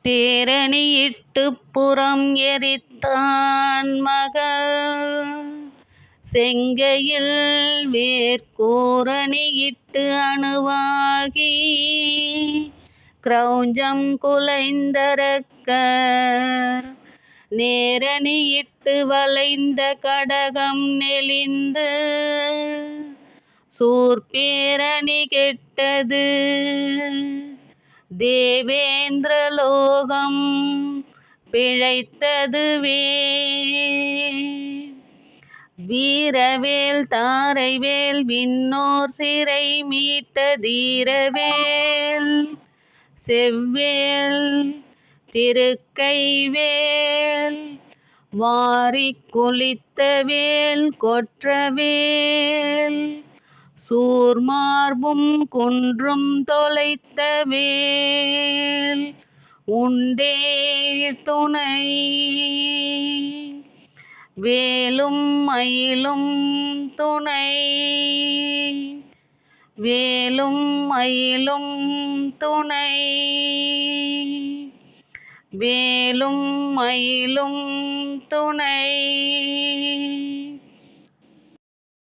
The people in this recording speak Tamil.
தேரணியிட்டுப் புறம் எரித்தான் மகள் செங்கையில் வேற்கூரணியிட்டு அணுவாகி கிரௌஞ்சம் குலைந்தரக்கர் நேரணியிட்டு வளைந்த கடகம் நெளிந்து சூர்பேரணி கெட்டது தேவேந்திர லோகம் பிழைத்ததுவே. வீரவேல் தாரைவேல் விண்ணோர் சிறை மீட்ட தீரவேல் செவ்வேல் திருக்கைவேல் வாரிக் குளித்தவேல் கொற்றவேல் சூர்மார்பும் குன்றும் தொலைத்தவேல் உண்டே துணை. வேலும் மயிலும் துணை வேலும் மயிலும் துணை வேலும் மயிலும் துணை.